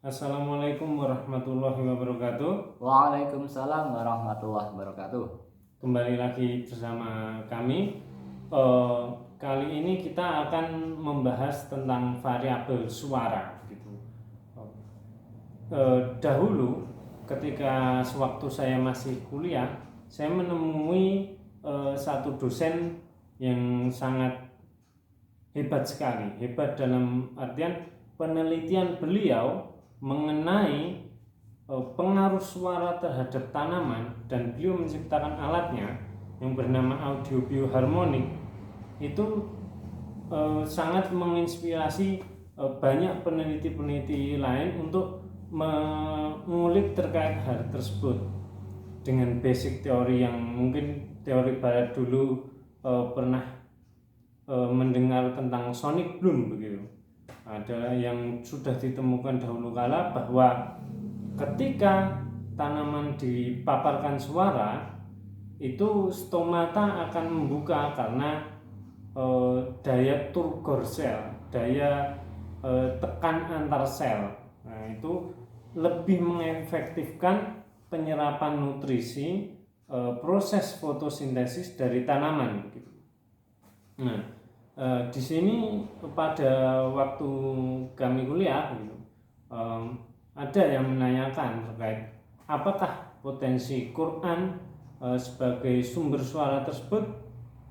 Assalamualaikum warahmatullahi wabarakatuh. Waalaikumsalam warahmatullahi wabarakatuh. Kembali lagi bersama kami. Kali ini kita akan membahas tentang variabel suara. Gitu. Dahulu, ketika sewaktu saya masih kuliah, saya menemui satu dosen yang sangat hebat sekali. Hebat dalam artian penelitian beliau mengenai pengaruh suara terhadap tanaman, dan beliau menciptakan alatnya yang bernama audio bioharmonik. Itu sangat menginspirasi banyak peneliti-peneliti lain untuk mengulik terkait hal tersebut dengan basic teori yang mungkin teori barat dulu pernah mendengar tentang sonic bloom begitu. Ada yang sudah ditemukan dahulu kala bahwa ketika tanaman dipaparkan suara, itu stomata akan membuka karena daya turgor sel, daya tekan antar sel. Nah, itu lebih mengefektifkan penyerapan nutrisi, proses fotosintesis dari tanaman. Gitu. Nah, di sini pada waktu kami kuliah, gitu, ada yang menanyakan terkait apakah potensi Quran sebagai sumber suara tersebut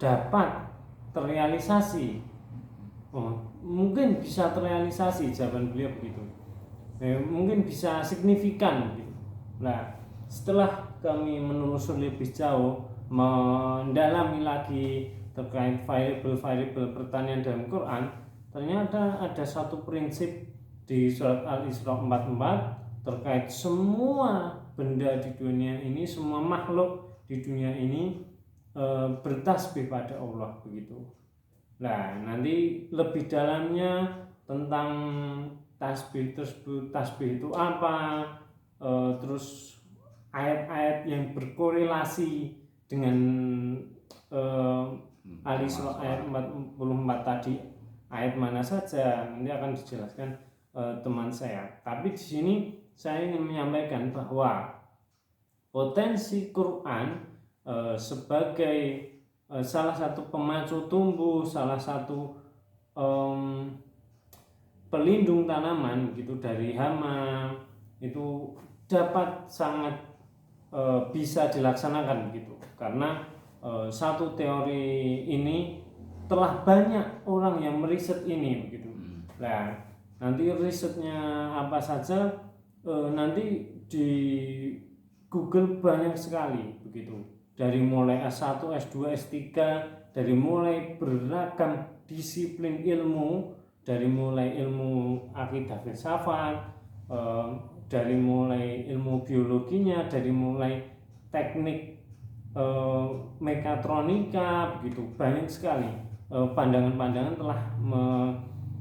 dapat terrealisasi. Mungkin bisa terrealisasi, jawaban beliau begitu. Mungkin bisa signifikan gitu. Nah, setelah kami menelusuri lebih jauh, mendalami lagi terkait variabel pertanian dalam Quran, ternyata ada satu prinsip di surat Al-Isra 44 terkait semua benda di dunia ini, semua makhluk di dunia ini bertasbih pada Allah begitu. Nah, nanti lebih dalamnya tentang tasbih tersebut, tasbih itu apa, terus ayat-ayat yang berkorelasi dengan Al-Isra ayat 44 tadi, ayat mana saja nanti akan dijelaskan teman saya. Tapi di sini saya ingin menyampaikan bahwa potensi Quran sebagai salah satu pemacu tumbuh, salah satu pelindung tanaman gitu dari hama, itu dapat sangat bisa dilaksanakan gitu, karena satu teori ini telah banyak orang yang meriset ini begitu. Nah, nanti risetnya apa saja nanti di Google banyak sekali begitu, dari mulai S1, S2, S3, dari mulai beragam disiplin ilmu, dari mulai ilmu akidah filsafat, dari mulai ilmu biologinya, dari mulai teknik mekatronika begitu, banyak sekali pandangan-pandangan telah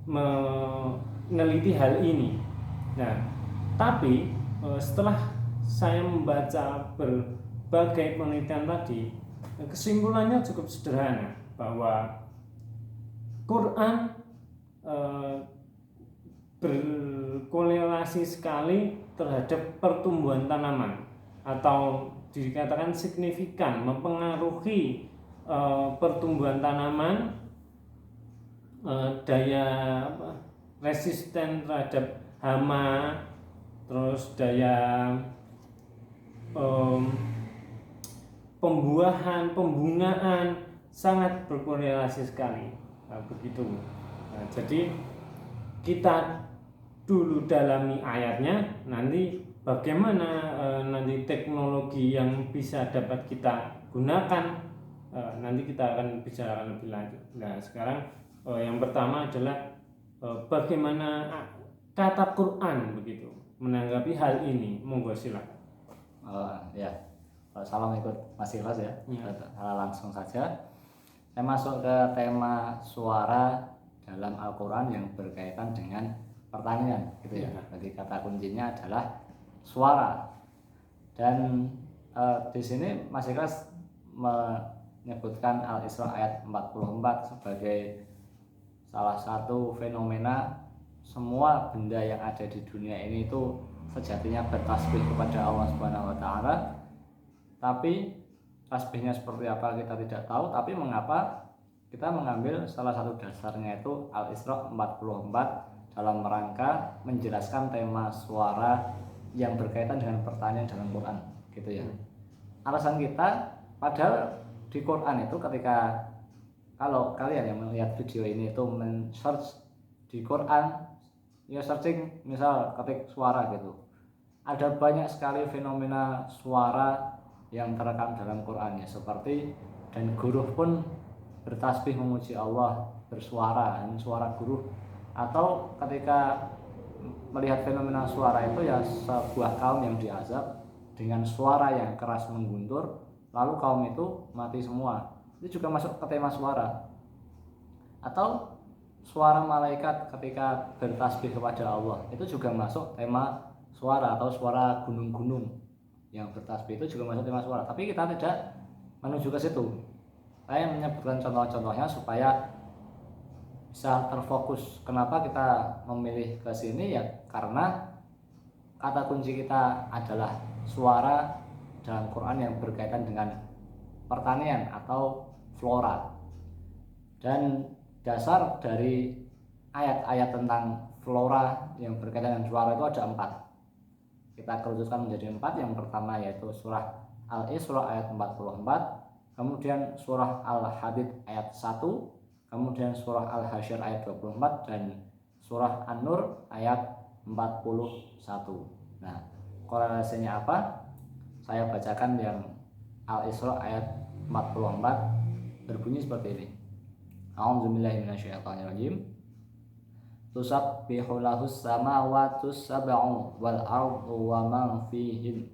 meneliti hal ini. Nah, tapi setelah saya membaca berbagai penelitian tadi, kesimpulannya cukup sederhana bahwa Quran berkorelasi sekali terhadap pertumbuhan tanaman, atau dikatakan signifikan mempengaruhi pertumbuhan tanaman, daya resisten terhadap hama, terus daya pembuahan, pembungaan sangat berkorelasi sekali. Nah, begitu. Nah, jadi kita dulu dalami ayatnya, nanti bagaimana nanti teknologi yang bisa dapat kita gunakan, nanti kita akan bicarakan lebih lanjut. Nah, sekarang yang pertama adalah bagaimana kata Quran begitu menanggapi hal ini. Monggo silakan. Ya, salam ikut Mas Ikhlas ya. Langsung saja. Saya masuk ke tema suara dalam Al-Quran yang berkaitan dengan pertanian, gitu ya. Jadi kata kuncinya adalah suara. Dan di sini Mas Ikhlas menyebutkan Al-Isra ayat 44 sebagai salah satu fenomena semua benda yang ada di dunia ini itu sejatinya bertasbih kepada Allah Subhanahu wa taala. Tapi tasbihnya seperti apa kita tidak tahu, tapi mengapa kita mengambil salah satu dasarnya itu Al-Isra 44 dalam rangka menjelaskan tema suara yang berkaitan dengan pertanyaan dalam Quran, gitu ya. Alasan kita, padahal di Quran itu ketika kalau kalian yang melihat video ini itu men-search di Quran, ya searching misal ketik suara gitu, ada banyak sekali fenomena suara yang terekam dalam Quran ya, seperti dan guru pun bertasbih memuji Allah, bersuara, dan suara guru. Atau ketika melihat fenomena suara itu ya sebuah kaum yang diazab dengan suara yang keras mengguntur, lalu kaum itu mati semua. Itu juga masuk ke tema suara. Atau suara malaikat ketika bertasbih kepada Allah, itu juga masuk tema suara. Atau suara gunung-gunung yang bertasbih itu juga masuk tema suara. Tapi kita tidak menuju ke situ. Saya menyebutkan contoh-contohnya supaya bisa terfokus. Kenapa kita memilih ke sini ya? Karena kata kunci kita adalah suara dalam Quran yang berkaitan dengan pertanian atau flora. Dan dasar dari ayat-ayat tentang flora yang berkaitan dengan suara itu ada 4. Kita kerucutkan menjadi 4. Yang pertama yaitu surah Al-Isra ayat 44, kemudian surah Al-Hadid ayat 1, kemudian surah Al-Hasyr ayat 24, dan surah An-Nur ayat 41. Nah, korelasinya apa? Saya bacakan yang Al-Isra ayat 44 berbunyi seperti ini. A'udzubillahi minasyaitonirrajim. Tusabbihu lahus samawati sab'u wal ardu wa man fihin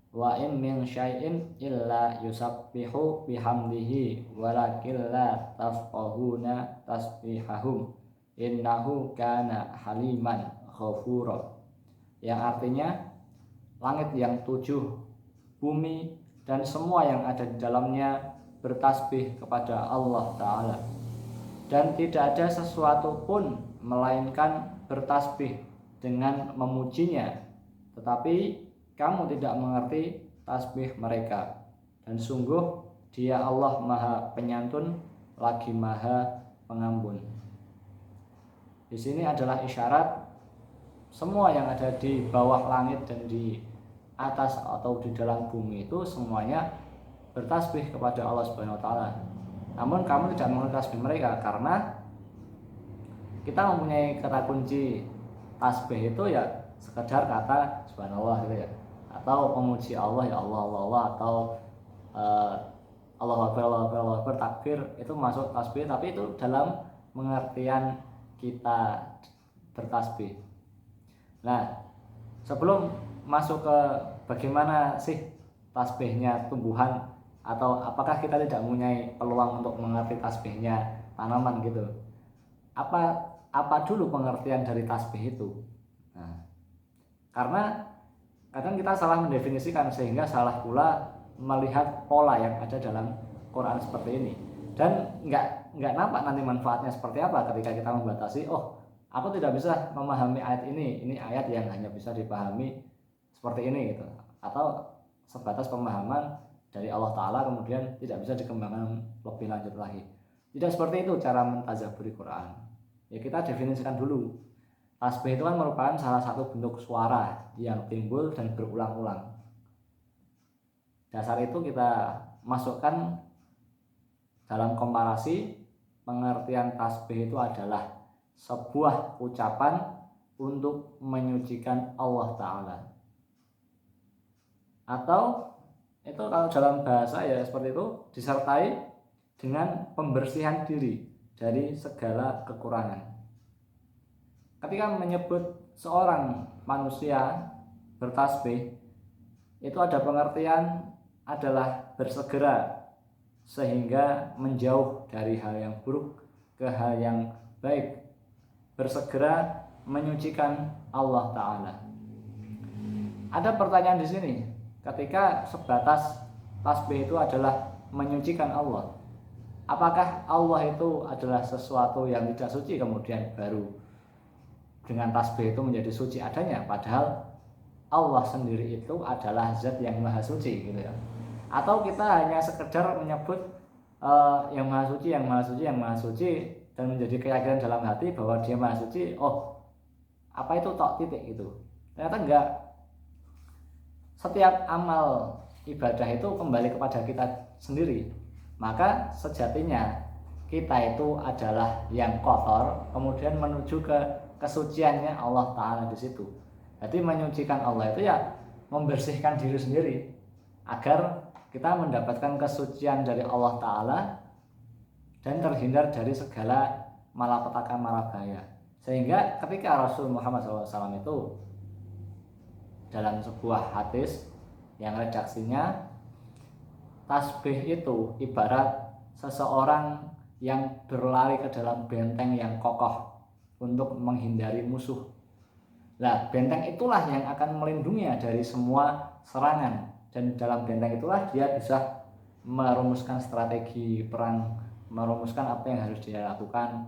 wa in min syai'in illa yusabbihu bihamdihi walakin la tafqahuna tasbihahum innahu kana haliman ghafura. Yang artinya langit yang 7, bumi dan semua yang ada di dalamnya bertasbih kepada Allah Ta'ala, dan tidak ada sesuatu pun melainkan bertasbih dengan memujinya, tetapi kamu tidak mengerti tasbih mereka, dan sungguh Dia Allah Maha Penyantun lagi Maha Pengampun. Di sini adalah isyarat semua yang ada di bawah langit dan di atas atau di dalam bumi itu semuanya bertasbih kepada Allah Subhanahu wa taala. Namun kamu tidak mengerti tasbih mereka, karena kita mempunyai kata kunci tasbih itu ya sekedar kata subhanallah gitu ya, atau memuji Allah ya Allah Allah Allah, atau Allahu Akbar Allahu Akbar Allahu Akbar, takbir, itu masuk tasbih, tapi itu dalam pengertian kita bertasbih. Nah, sebelum masuk ke bagaimana sih tasbihnya tumbuhan, atau apakah kita tidak mempunyai peluang untuk mengerti tasbihnya tanaman gitu, apa dulu pengertian dari tasbih itu? Nah, karena kadang kita salah mendefinisikan sehingga salah pula melihat pola yang ada dalam Quran seperti ini, dan nggak nampak nanti manfaatnya seperti apa ketika kita membatasi, oh aku tidak bisa memahami ayat ini ayat yang hanya bisa dipahami seperti ini gitu, atau sebatas pemahaman dari Allah Ta'ala kemudian tidak bisa dikembangkan lebih lanjut lagi. Tidak seperti itu cara mentadabburi Quran. Ya kita definisikan dulu, tasbih itu kan merupakan salah satu bentuk suara yang timbul dan berulang-ulang. Dasar itu kita masukkan dalam komparasi. Pengertian tasbih itu adalah sebuah ucapan untuk menyucikan Allah Ta'ala, atau itu kalau dalam bahasa ya seperti itu, disertai dengan pembersihan diri dari segala kekurangan. Ketika menyebut seorang manusia bertasbih, itu ada pengertian adalah bersegera sehingga menjauh dari hal yang buruk ke hal yang baik, bersegera menyucikan Allah Ta'ala. Ada pertanyaan di sini, ketika sebatas tasbih itu adalah menyucikan Allah, apakah Allah itu adalah sesuatu yang tidak suci kemudian baru dengan tasbih itu menjadi suci adanya, padahal Allah sendiri itu adalah zat yang maha suci gitu ya. Atau kita hanya sekedar menyebut yang maha suci, yang maha suci, yang maha suci, dan menjadi keyakinan dalam hati bahwa dia maha suci. Oh, apa itu tok titik gitu. Ternyata enggak. Setiap amal ibadah itu kembali kepada kita sendiri. Maka sejatinya kita itu adalah yang kotor, kemudian menuju ke kesuciannya Allah Ta'ala di situ. Jadi menyucikan Allah itu ya membersihkan diri sendiri agar kita mendapatkan kesucian dari Allah Ta'ala dan terhindar dari segala malapetaka malabahaya. Sehingga ketika Rasul Muhammad SAW itu dalam sebuah hadis yang redaksinya, tasbih itu ibarat seseorang yang berlari ke dalam benteng yang kokoh untuk menghindari musuh. Nah, benteng itulah yang akan melindunginya dari semua serangan, dan dalam benteng itulah dia bisa merumuskan strategi perang, merumuskan apa yang harus dia lakukan.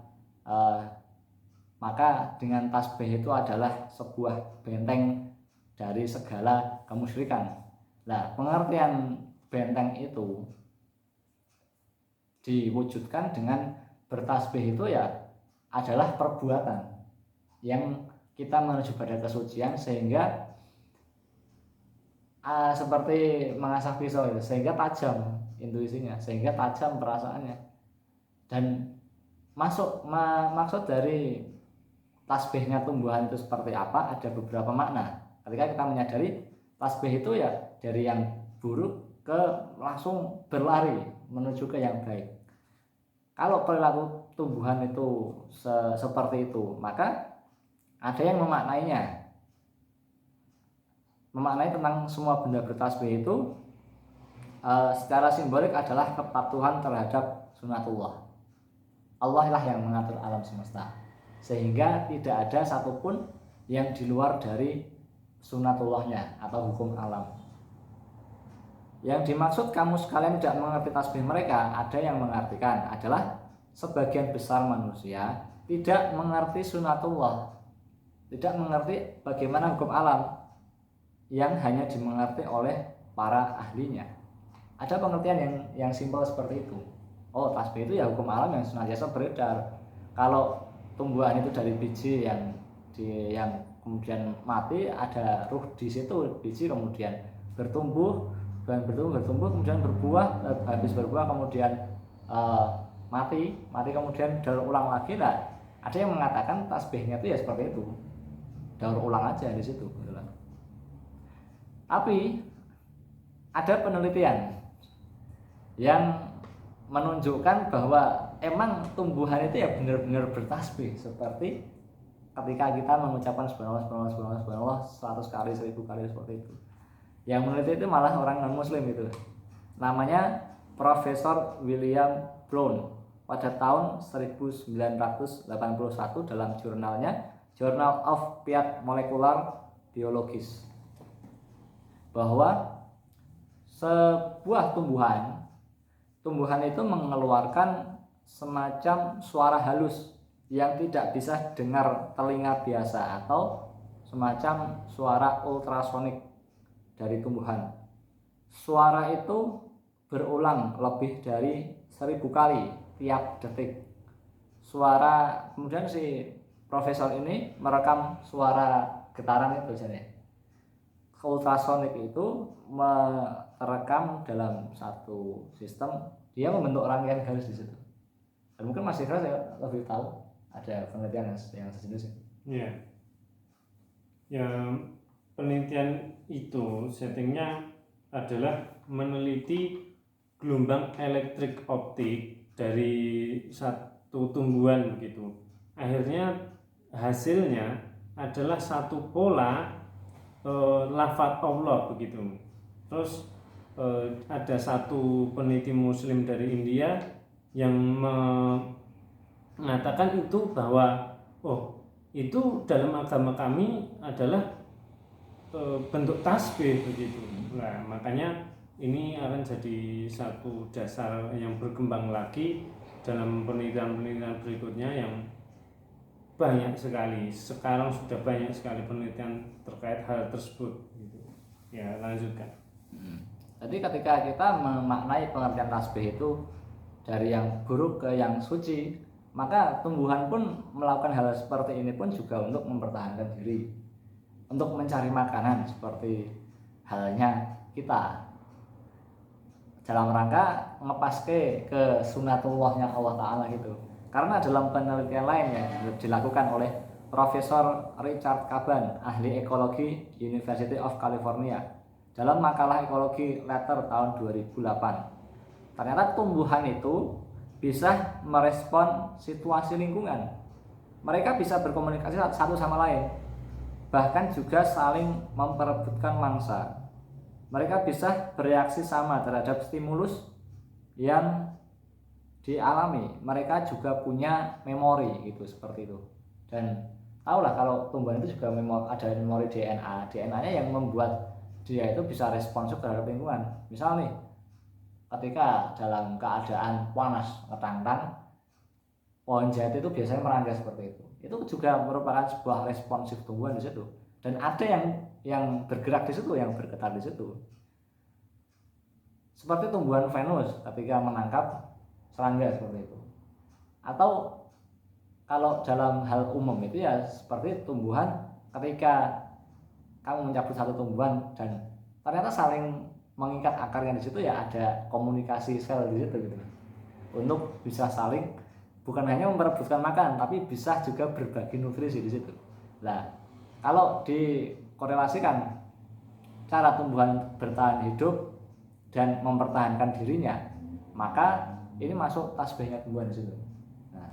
Maka dengan tasbih itu adalah sebuah benteng dari segala kemusyrikan. Nah, pengertian benteng itu diwujudkan dengan bertasbih itu ya adalah perbuatan yang kita menuju pada kesucian, sehingga seperti mengasah pisau itu, sehingga tajam intuisinya, sehingga tajam perasaannya. Dan maksud dari tasbihnya tumbuhan itu seperti apa, ada beberapa makna. Ketika kita menyadari tasbih itu ya dari yang buruk ke langsung berlari menuju ke yang baik. Kalau perilaku tumbuhan itu seperti itu, maka ada yang memaknai tentang semua benda bertasbih itu secara simbolik adalah kepatuhan terhadap sunatullah. Allah lah yang mengatur alam semesta, sehingga tidak ada satupun yang di luar dari sunatullahnya atau hukum alam. Yang dimaksud kamu sekalian tidak mengerti tasbih mereka, ada yang mengartikan adalah sebagian besar manusia tidak mengerti sunatullah, tidak mengerti bagaimana hukum alam yang hanya dimengerti oleh para ahlinya. Ada pengertian yang simpel seperti itu. Oh, tasbih itu ya hukum alam yang senantiasa beredar. Kalau tumbuhan itu dari biji yang kemudian mati, ada ruh di situ, biji kemudian bertumbuh kemudian berbuah, habis berbuah kemudian mati kemudian daur ulang lagi. Nah, ada yang mengatakan tasbihnya itu ya seperti itu, daur ulang aja di situ. Tapi ada penelitian yang menunjukkan bahwa emang tumbuhan itu ya benar-benar bertasbih, seperti ketika kita mengucapkan subhanallah 100 kali, 1000 kali seperti itu. Yang meneliti itu malah orang non muslim itu. Namanya Profesor William Brown pada tahun 1981 dalam jurnalnya Journal of Applied Molecular Biology, bahwa sebuah tumbuhan itu mengeluarkan semacam suara halus yang tidak bisa dengar telinga biasa, atau semacam suara ultrasonik dari tumbuhan. Suara itu berulang lebih dari 1000 kali tiap detik. Kemudian si profesor ini merekam suara getaran itu jadi. Ultrasonik itu terekam dalam satu sistem, dia membentuk rangkaian garis di situ. Dan mungkin Mas Ikras ya lebih tahu, ada penelitian yang sejenis. Iya. Ya, penelitian itu settingnya adalah meneliti gelombang elektrik optik dari satu tumbuhan begitu. Akhirnya hasilnya adalah satu pola lafaz Allah begitu. Terus ada satu peneliti muslim dari India yang mengatakan itu bahwa itu dalam agama kami adalah bentuk tasbih begitu. Nah, makanya ini akan jadi satu dasar yang berkembang lagi dalam penelitian berikutnya yang banyak sekali, sekarang sudah banyak sekali penelitian terkait hal tersebut gitu. Ya, lanjutkan. Jadi ketika kita memaknai pengertian tasbih itu dari yang buruk ke yang suci, maka tumbuhan pun melakukan hal seperti ini pun juga untuk mempertahankan diri, untuk mencari makanan seperti halnya kita, dalam rangka ngepaske ke sunatullahnya Allah Ta'ala gitu. Karena dalam penelitian lain yang dilakukan oleh Profesor Richard Caban, ahli ekologi University of California, dalam makalah ekologi Letter tahun 2008, ternyata tumbuhan itu bisa merespon situasi lingkungan. Mereka bisa berkomunikasi satu sama lain, bahkan juga saling memperebutkan mangsa. Mereka bisa bereaksi sama terhadap stimulus yang dialami. Mereka juga punya memori gitu, seperti itu. Dan tahulah kalau tumbuhan itu juga ada memori DNA-nya yang membuat dia itu bisa responsif terhadap lingkungan. Misal nih, ketika dalam keadaan panas ngetang-tang, pohon jati itu biasanya merangkai seperti itu. Itu juga merupakan sebuah responsif tumbuhan di situ. Dan ada yang bergerak di situ, yang bergetar di situ. Seperti tumbuhan Venus ketika menangkap serangga seperti itu. Atau kalau dalam hal umum itu ya seperti tumbuhan ketika kamu mencabut satu tumbuhan dan ternyata saling mengikat akarnya di situ, ya ada komunikasi sel di situ gitu. Untuk bisa saling bukan hanya memperebutkan makan, tapi bisa juga berbagi nutrisi di situ. Nah, kalau dikorelasikan cara tumbuhan bertahan hidup dan mempertahankan dirinya, maka ini masuk tasbihnya tumbuhan di situ. Nah,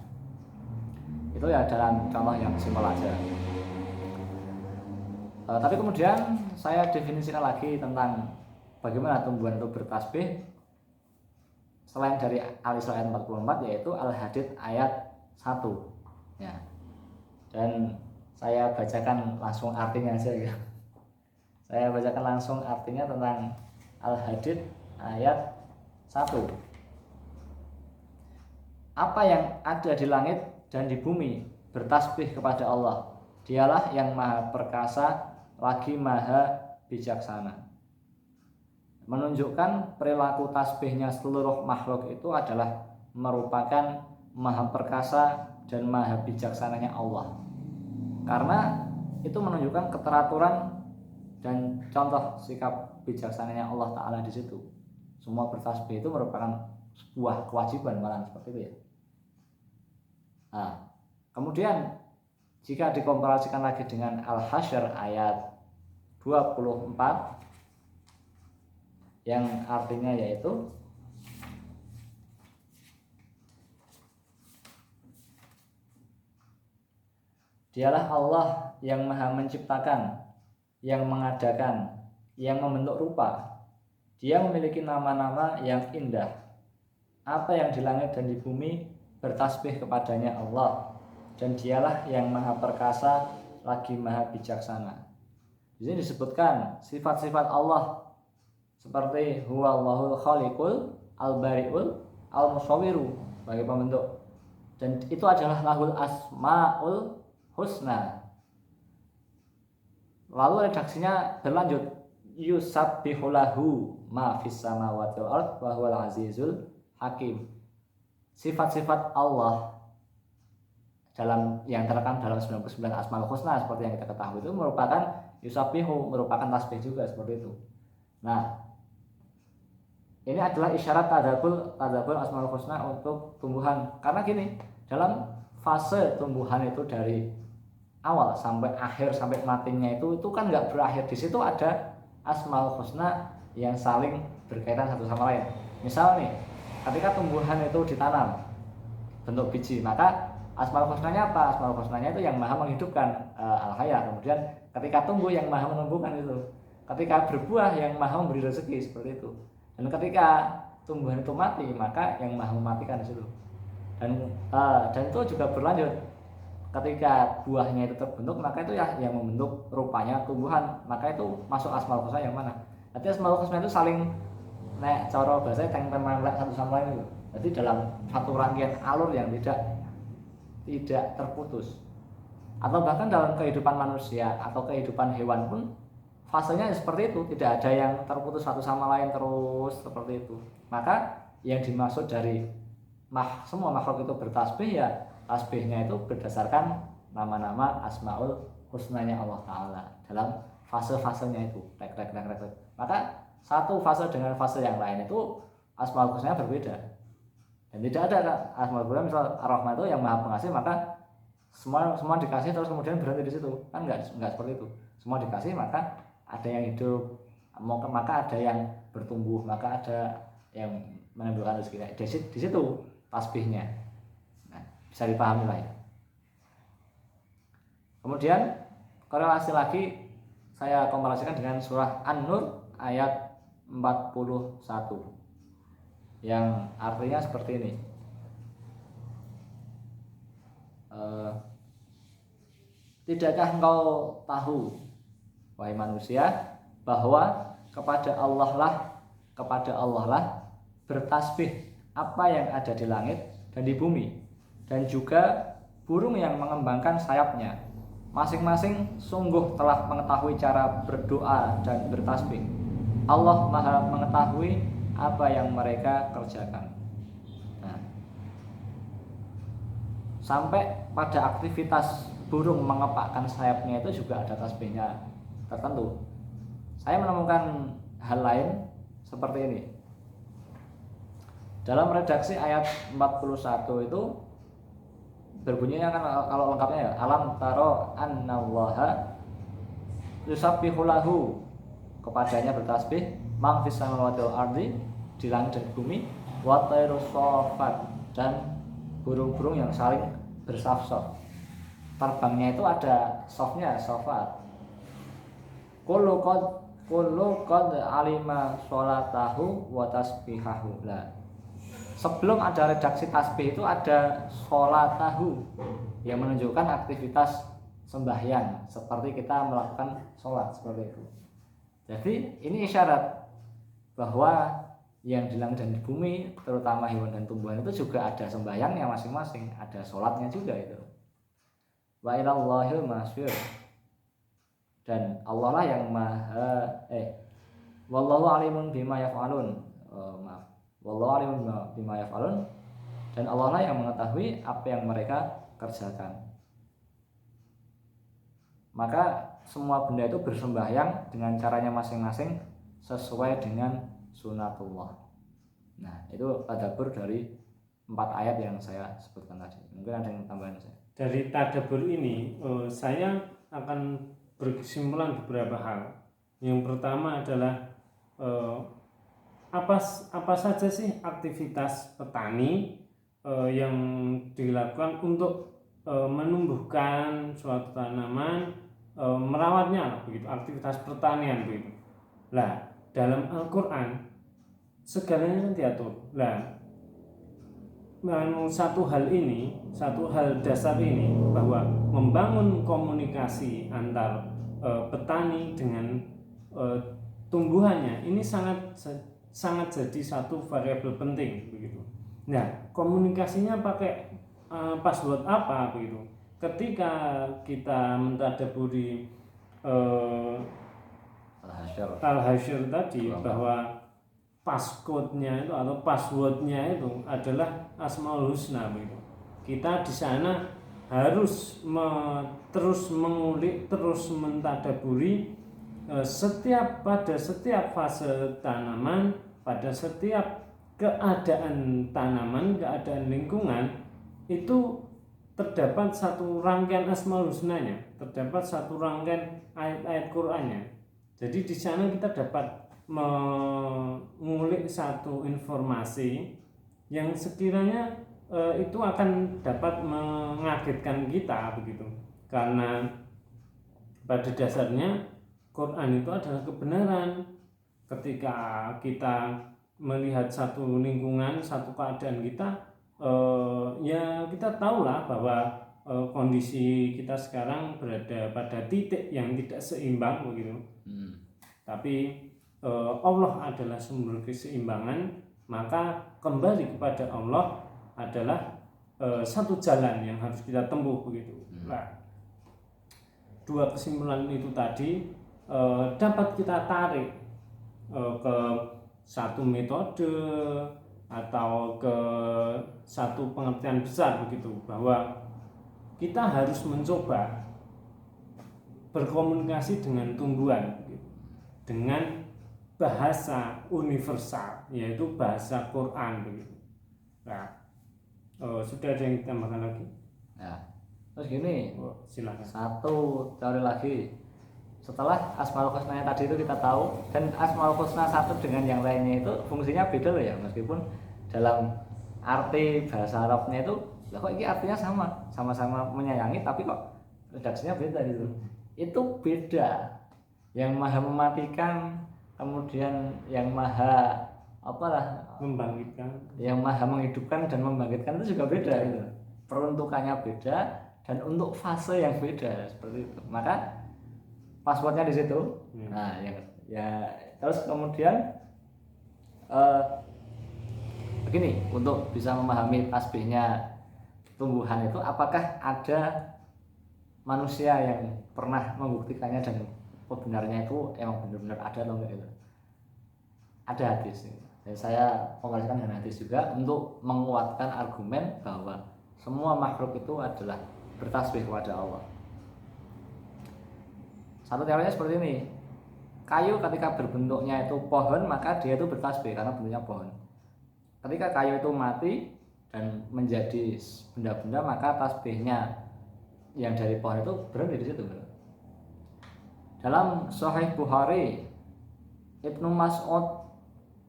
itu ya dalam contoh yang simpel aja. Tapi kemudian saya definisikan lagi tentang bagaimana tumbuhan itu bertasbih selain dari Al-Isra ayat 44, yaitu Al-Hadid ayat 1 ya. Dan saya bacakan langsung artinya aja ya. Saya bacakan langsung artinya tentang Al-Hadid ayat 1. Apa yang ada di langit dan di bumi bertasbih kepada Allah. Dialah yang maha perkasa lagi maha bijaksana. Menunjukkan perilaku tasbihnya seluruh makhluk itu adalah merupakan maha perkasa dan maha bijaksananya Allah. Karena itu menunjukkan keteraturan dan contoh sikap bijaksananya Allah Ta'ala di situ. Semua bertasbih itu merupakan sebuah kewajiban, malah seperti itu ya. Nah, kemudian jika dikomparasikan lagi dengan Al-Hasyr ayat 24 yang artinya yaitu Dialah Allah yang maha menciptakan, yang mengadakan, yang membentuk rupa. Dia memiliki nama-nama yang indah. Apa yang di langit dan di bumi bertasbih kepadanya Allah. Dan dialah yang maha perkasa lagi maha bijaksana. Di sini disebutkan sifat-sifat Allah seperti huwallahul khaliqul al-bari'ul al-musawwiru sebagai pembentuk. Dan itu adalah lahul asmaul husna. Lalu redaksinya berlanjut, yusabbihu lahu ma fis samawati wal ard wa huwal azizul hakim. Sifat-sifat Allah dalam yang terekam dalam 99 Asmaul Husna seperti yang kita ketahui itu merupakan yusabbihu, merupakan tasbih juga seperti itu. Nah, ini adalah isyarat tadabbur Asmaul Husna untuk tumbuhan. Karena gini, dalam fase tumbuhan itu dari awal sampai akhir sampai matinya itu kan nggak berakhir. Di situ ada Asmaul Husna yang saling berkaitan satu sama lain. Misal nih, ketika tumbuhan itu ditanam bentuk biji, maka Asmaul Husnanya apa? Asmaul Husnanya itu yang maha menghidupkan, al-haya. Kemudian ketika tumbuh yang maha menumbuhkan itu. Ketika berbuah yang maha memberi rezeki, seperti itu. Dan ketika tumbuhan itu mati, maka yang maha mematikan di situ. Dan itu juga berlanjut. Ketika buahnya itu terbentuk, maka itu ya yang membentuk rupanya tumbuhan. Maka itu masuk Asmaul Husna yang mana? Jadi Asmaul Husna itu saling cara bahasa tempel-tempel satu sama lain itu. Jadi dalam satu rangkaian alur yang tidak terputus. atau bahkan dalam kehidupan manusia atau kehidupan hewan pun fasenya seperti itu, tidak ada yang terputus satu sama lain terus seperti itu. Maka yang dimaksud dari semua makhluk itu bertasbih, ya tasbihnya itu berdasarkan nama-nama asmaul husnanya Allah Ta'ala dalam fase-fasenya itu. Maka satu fase dengan fase yang lain itu asmaul husnanya berbeda, dan tidak ada asmaul husna misal ar-Rahman itu yang maha pengasih, maka semua dikasih terus kemudian berhenti di situ, kan enggak seperti itu. Semua dikasih maka ada yang hidup, maka ada yang bertumbuh, maka ada yang menimbulkan rezeki. Di situ tasbihnya. Nah, bisa dipahami lah ya. Kemudian korelasi lagi saya komparasikan dengan surah An-Nur ayat 41 yang artinya seperti ini. Tidakkah engkau tahu, wahai manusia, bahwa kepada Allah lah bertasbih apa yang ada di langit dan di bumi, dan juga burung yang mengembangkan sayapnya. Masing-masing sungguh telah mengetahui cara berdoa dan bertasbih. Allah Maha mengetahui apa yang mereka kerjakan. Nah, sampai pada aktivitas burung mengepakkan sayapnya itu juga ada tasbihnya tertentu. Saya menemukan hal lain seperti ini. Dalam redaksi ayat 41 itu berbunyinya kan kalau lengkapnya ya, alam taro annallaha yusabbihu lahu, kepadanya bertasbih man fis samawati wal ardi, di langit dan bumi, wa tayrus shafat, dan burung-burung yang saling bersaf-saf. Terbangnya itu ada softnya, sofat. Kullu qad alima sholatahu wa tasbihahu. Lah, sebelum ada redaksi tasbih itu ada sholatahu yang menunjukkan aktivitas sembahyang, seperti kita melakukan sholat seperti itu. Jadi ini isyarat bahwa yang di langit dan di bumi, terutama hewan dan tumbuhan itu juga ada sembahyangnya masing-masing, ada sholatnya juga itu. Wa ilallahil masyur, dan Allah lah yang maha wallahu alimun bima yaf'alun. Wallahu alimun bima yaf'alun, dan Allah lah yang mengetahui apa yang mereka kerjakan. Maka semua benda itu bersembahyang dengan caranya masing-masing sesuai dengan sunatullah. Nah, itu tadabbur dari 4 ayat yang saya sebutkan tadi. Mungkin ada yang tambahan saya. Dari tadabbur ini saya akan berkesimpulan beberapa hal. Yang pertama adalah apa saja sih aktivitas petani yang dilakukan untuk menumbuhkan suatu tanaman, merawatnya begitu, aktivitas pertanian begitu. Lah, dalam Al-Qur'an segalanya kan diatur. Lah, satu hal dasar ini, bahwa membangun komunikasi antar petani dengan tumbuhannya ini sangat jadi satu variabel penting begitu. Nah, komunikasinya pakai password apa begitu? Ketika kita mentadabburi Al-Hasyr tadi, bahwa passcode-nya itu atau password-nya itu adalah Asmaul Husna begitu. Kita di sana harus terus mengulik, terus mentadaburi pada setiap fase tanaman, pada setiap keadaan tanaman, keadaan lingkungan itu terdapat satu rangkaian Asmaul Husnanya, terdapat satu rangkaian ayat-ayat Qur'annya. Jadi di sana kita dapat mengulik satu informasi yang sekiranya itu akan dapat mengagetkan kita begitu, karena pada dasarnya Quran itu adalah kebenaran. Ketika kita melihat satu lingkungan, satu keadaan kita, ya kita tahulah bahwa kondisi kita sekarang berada pada titik yang tidak seimbang begitu. Tapi Allah adalah sumber keseimbangan, maka kembali kepada Allah adalah satu jalan yang harus kita tempuh begitu. Nah, dua kesimpulan itu tadi dapat kita tarik ke satu metode atau ke satu pengertian besar begitu, bahwa kita harus mencoba berkomunikasi dengan tumbuhan dengan bahasa universal, yaitu bahasa Quran begitu. Nah, sudah ada yang ditambahkan lagi? Nah, terus gini, silakan. Satu teori lagi. Setelah Asmaul Husna tadi itu kita tahu, dan Asmaul Husna satu dengan yang lainnya itu fungsinya beda loh ya, meskipun dalam arti bahasa Arabnya itu, lah kok ini artinya sama-sama menyayangi, tapi kok redaksinya beda gitu. Itu beda. Yang maha mematikan, kemudian yang maha membangkitkan, yang maha menghidupkan dan membangkitkan itu juga beda gitu. Peruntukannya beda dan untuk fase yang beda seperti itu. Maka passwordnya di situ. Nah, ya terus kemudian begini, untuk bisa memahami tasbihnya tumbuhan itu, apakah ada manusia yang pernah membuktikannya dan kebenarnya itu emang benar-benar ada atau enggak itu? Ada hadis. Dan saya mengajarkan dengan hadis juga untuk menguatkan argumen bahwa semua makhluk itu adalah bertasbih kepada Allah. Satu teorinya seperti ini. Kayu ketika berbentuknya itu pohon, maka dia itu bertasbih karena bentuknya pohon. Ketika kayu itu mati dan menjadi benda-benda, maka tasbihnya yang dari pohon itu berhenti di situ. Dalam Sahih Bukhari, Ibnu Mas'ud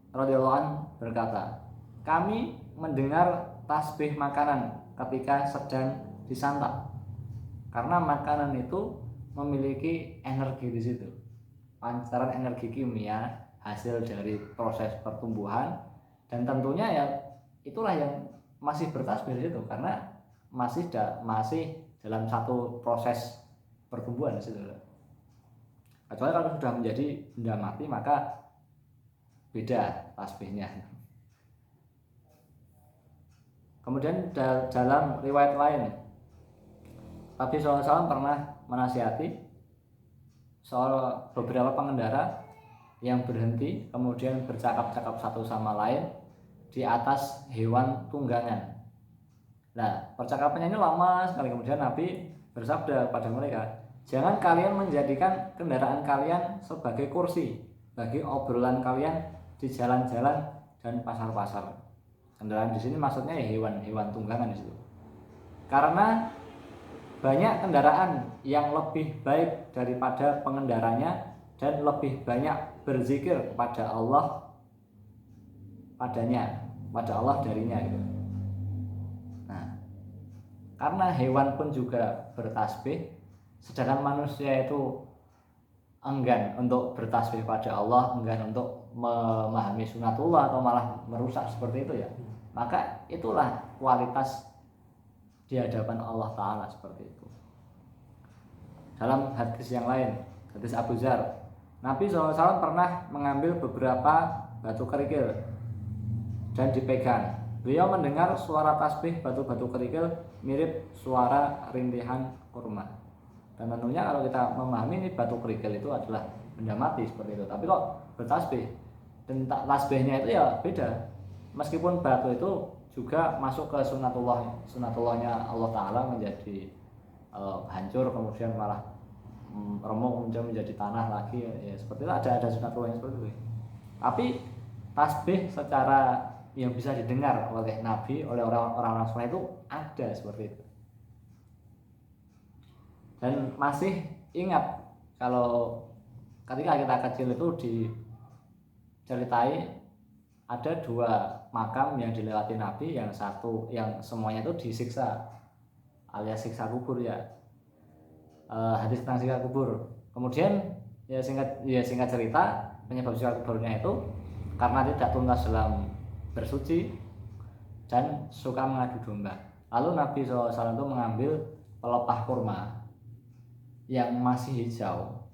radhiyallahu anhu berkata, kami mendengar tasbih makanan ketika sedang disantap, karena makanan itu memiliki energi di situ, pancaran energi kimia hasil dari proses pertumbuhan, dan tentunya ya itulah yang masih bertasbih di situ karena masih dalam satu proses pertumbuhan di situ. Kecuali kalau sudah menjadi benda mati, maka beda tasbihnya. Kemudian dalam riwayat lain, Nabi SAW pernah menasihati soal beberapa pengendara yang berhenti kemudian bercakap-cakap satu sama lain di atas hewan tunggangan. Nah, percakapannya ini lama sekali. Kemudian Nabi bersabda pada mereka, jangan kalian menjadikan kendaraan kalian sebagai kursi bagi obrolan kalian di jalan-jalan dan pasar-pasar. Kendaraan di sini maksudnya ya hewan tunggangan di situ. Karena banyak kendaraan yang lebih baik daripada pengendaranya dan lebih banyak berzikir kepada Allah pada Allah darinya gitu. Nah, karena hewan pun juga bertasbih, sedangkan manusia itu enggan untuk bertasbih pada Allah, enggan untuk memahami sunatullah atau malah merusak seperti itu ya, maka itulah kualitas di hadapan Allah Ta'ala seperti itu. Dalam hadis yang lain, hadis Abu Dzar, Nabi SAW pernah mengambil beberapa batu kerikil dan dipegang. Beliau mendengar suara tasbih batu-batu kerikil mirip suara rintihan kurma. Dan tentunya kalau kita memahami ini batu kerikil itu adalah benda mati seperti itu, tapi kok bertasbih, dan tasbihnya itu ya beda. Meskipun batu itu juga masuk ke sunatullahnya Allah Ta'ala menjadi hancur, kemudian malah remuk, kemudian menjadi tanah lagi ya, seperti itu, ada sunatullahnya seperti itu. Tapi tasbih secara yang bisa didengar oleh Nabi, oleh orang-orang soleh itu ada seperti itu. Dan masih ingat kalau ketika kita kecil itu diceritai ada 2 makam yang dilewati Nabi, yang satu yang semuanya itu disiksa alias siksa kubur ya, hadis tentang siksa kubur. Kemudian ya singkat cerita, penyebab siksa kuburnya itu karena tidak tuntas dalam bersuci dan suka mengadu domba. Lalu Nabi SAW itu mengambil pelepah kurma yang masih hijau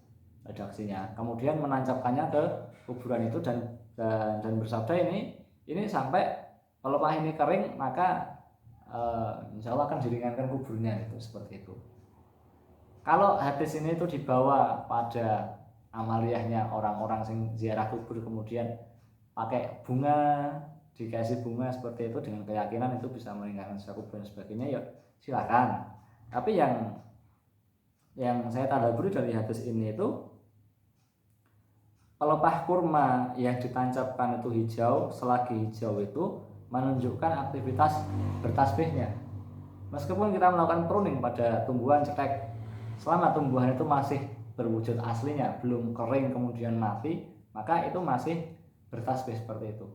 redaksinya, kemudian menancapkannya ke kuburan itu dan bersabda, ini sampai pelepah ini kering, maka insya Allah akan diringankan kuburnya, itu seperti itu. Kalau hadis ini itu dibawa pada amaliyahnya orang-orang sing ziarah kubur kemudian pakai bunga, dikasih bunga seperti itu dengan keyakinan itu bisa meninggalkan sisa kubur dan sebagainya, ya silakan. Tapi yang saya tadabburi dari hadis ini itu pelepah kurma yang ditancapkan itu hijau, selagi hijau itu menunjukkan aktivitas bertasbihnya. Meskipun kita melakukan pruning pada tumbuhan cetek, selama tumbuhan itu masih berwujud aslinya, belum kering kemudian mati, maka itu masih bertasbih seperti itu.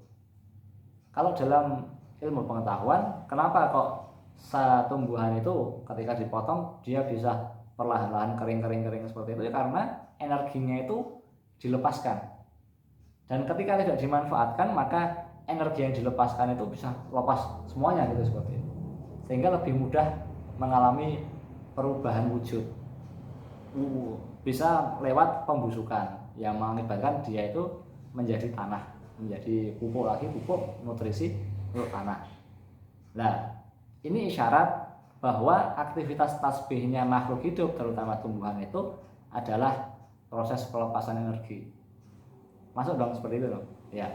Kalau dalam ilmu pengetahuan, kenapa kok tumbuhan itu ketika dipotong dia bisa perlahan-lahan kering seperti itu? Ya karena energinya itu dilepaskan. Dan ketika tidak dimanfaatkan, maka energi yang dilepaskan itu bisa lepas semuanya gitu seperti itu. Sehingga lebih mudah mengalami perubahan wujud. Bisa lewat pembusukan yang mengakibatkan dia itu menjadi tanah, menjadi pupuk lagi, pupuk nutrisi untuk tanah. Nah, ini isyarat bahwa aktivitas tasbihnya makhluk hidup terutama tumbuhan itu adalah proses pelepasan energi. Masuk dong seperti itu dong. Ya.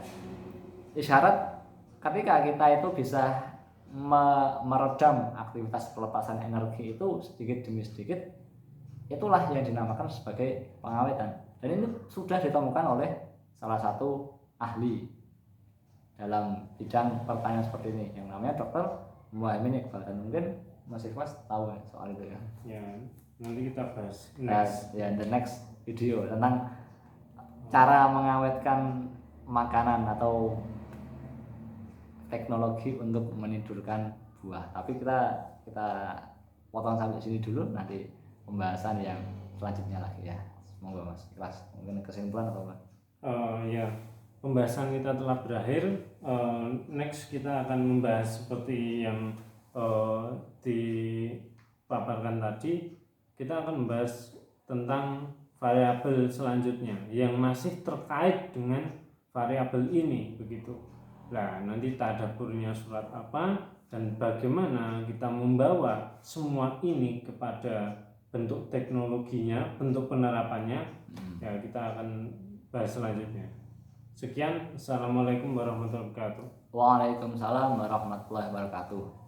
Isyarat ketika kita itu bisa meredam aktivitas pelepasan energi itu sedikit demi sedikit, itulah yang dinamakan sebagai pengawetan. Dan ini sudah ditemukan oleh salah satu ahli dalam bidang pertanian seperti ini yang namanya Dr. Muhaimin Iqbal. Dan mungkin Mas Ikhlas tahu soal itu ya. Ya, nanti kita bahas ya the next video tentang cara mengawetkan makanan atau teknologi untuk menidurkan buah. Tapi kita potong sampai sini dulu, nanti pembahasan yang selanjutnya lagi ya. Semoga Mas Ikhlas mungkin kesimpulan atau apa? Ya, pembahasan kita telah berakhir. Next kita akan membahas seperti yang dipaparkan tadi. Kita akan membahas tentang variabel selanjutnya yang masih terkait dengan variabel ini begitu. Nah, nanti tadabburnya surat apa dan bagaimana kita membawa semua ini kepada bentuk teknologinya, bentuk penerapannya, ya kita akan bahas selanjutnya. Sekian, assalamualaikum warahmatullahi wabarakatuh. Waalaikumsalam warahmatullahi wabarakatuh.